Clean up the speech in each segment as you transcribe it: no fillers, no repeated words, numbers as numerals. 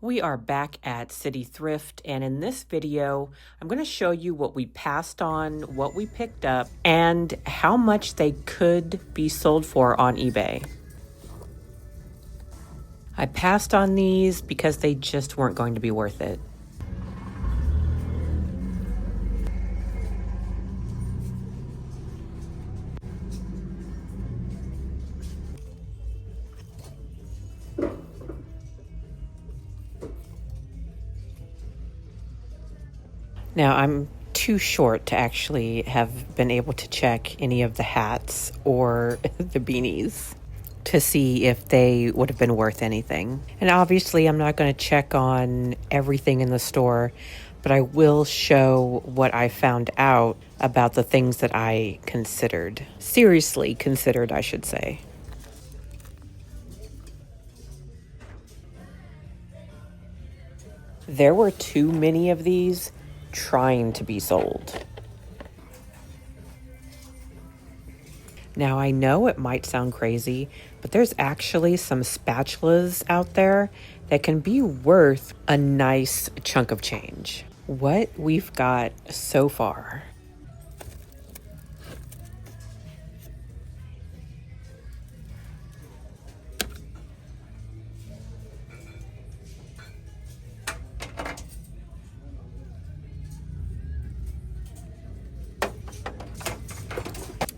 We are back at City Thrift, and in this video, I'm going to show you what we passed on, what we picked up, and how much they could be sold for on eBay. I passed on these because they just weren't going to be worth it. Now, I'm too short to actually have been able to check any of the hats or the beanies to see if they would have been worth anything. And obviously, I'm not going to check on everything in the store, but I will show what I found out about the things that I considered. Seriously considered, I should say. There were too many of these trying to be sold. Now, I know it might sound crazy, but there's actually some spatulas out there that can be worth a nice chunk of change. What we've got so far.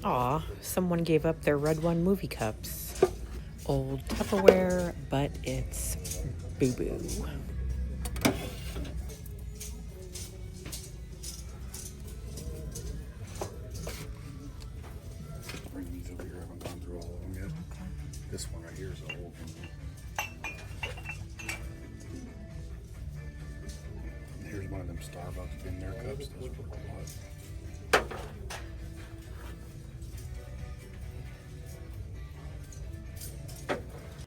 Aw, someone gave up their Red One movie cups. Old Tupperware, but it's boo-boo. Bring these over here. I haven't gone through all of them yet. Okay. This one right here is an old one. And here's one of them Starbucks in their cups. Those were what?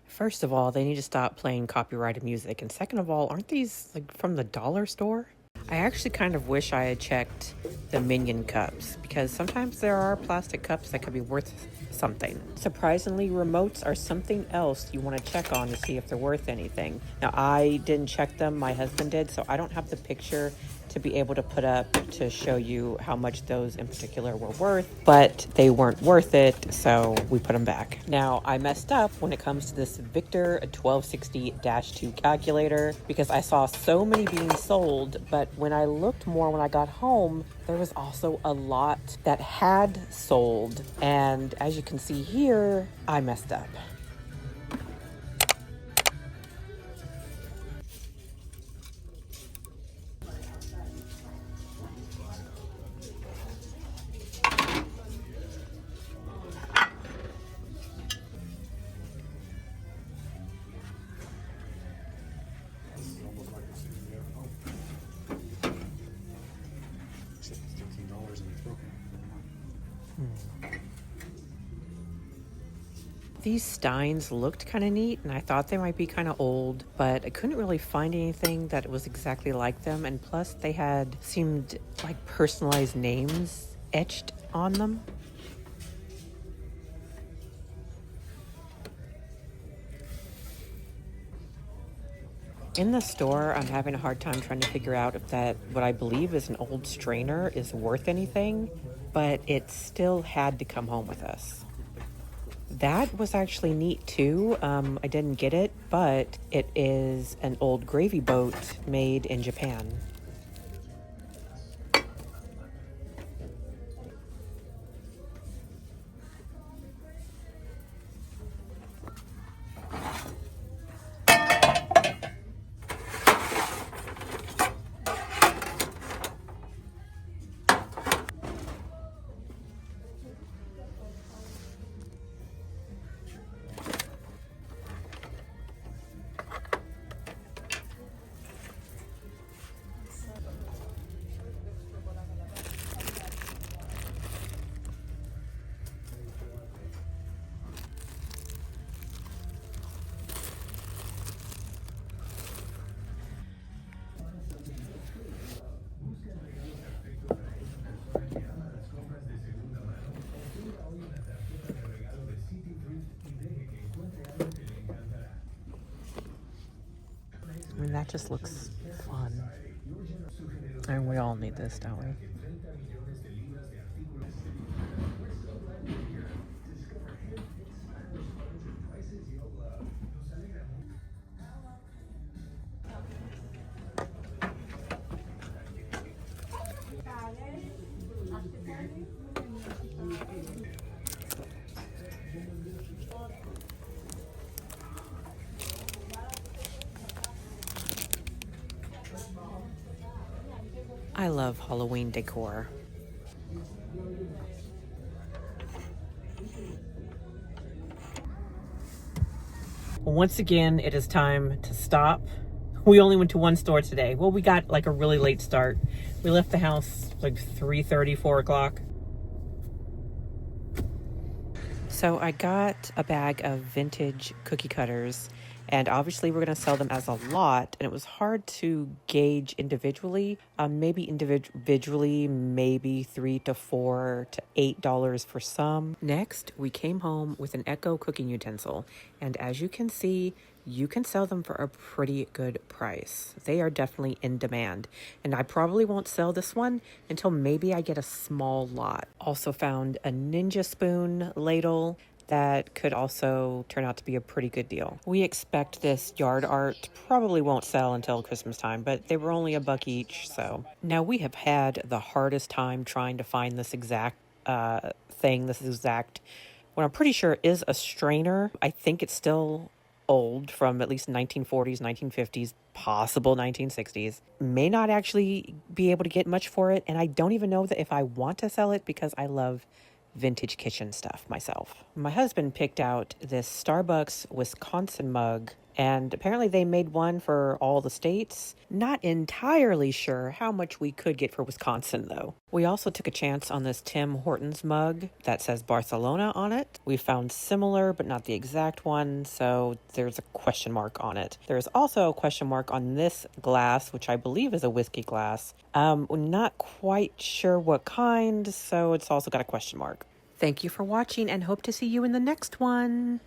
First of all, they need to stop playing copyrighted music. And second of all, aren't these like from the dollar store? I actually kind of wish I had checked the Minion cups because sometimes there are plastic cups that could be worth something. Surprisingly, remotes are something else you want to check on to see if they're worth anything. Now, I didn't check them, my husband did, so I don't have the picture to be able to put up to show you how much those in particular were worth, but they weren't worth it, so we put them back. Now, I messed up when it comes to this Victor 1260-2 calculator because I saw so many being sold, but when I looked more when I got home, there was also a lot that had sold, and as you can see here, I messed up. Almost like the same there. Oh. Except it's $15 and it's broken. These Steins looked kind of neat, and I thought they might be kind of old, but I couldn't really find anything that was exactly like them, and plus they had seemed like personalized names etched on them. In the store, I'm having a hard time trying to figure out if that, what I believe is an old strainer, is worth anything, but it still had to come home with us. That was actually neat too. I didn't get it, but it is an old gravy boat made in Japan. That just looks fun. And we all need this, don't we? I love Halloween decor. Once again, it is time to stop. We only went to one store today. Well, we got like a really late start. We left the house like 3:30, 4 o'clock. So I got a bag of vintage cookie cutters, and obviously we're going to sell them as a lot, and it was hard to gauge individually. Maybe individually, maybe $3 to $4 to $8 for some. Next, we came home with an Echo cooking utensil, and as you can see, you can sell them for a pretty good price. They are definitely in demand. And I probably won't sell this one until maybe I get a small lot. Also found a Ninja spoon ladle that could also turn out to be a pretty good deal. We expect this yard art probably won't sell until Christmas time, but they were only $1 each, so. Now we have had the hardest time trying to find this exact what I'm pretty sure is a strainer. I think it's still old, from at least 1940s, 1950s, possible 1960s. May not actually be able to get much for it, and I don't even know that if I want to sell it because I love vintage kitchen stuff myself. My husband picked out this Starbucks Wisconsin mug, and apparently they made one for all the states. Not entirely sure how much we could get for Wisconsin, though. We also took a chance on this Tim Hortons mug that says Barcelona on it. We found similar, but not the exact one, so there's a question mark on it. There's also a question mark on this glass, which I believe is a whiskey glass. We're not quite sure what kind, so it's also got a question mark. Thank you for watching, and hope to see you in the next one.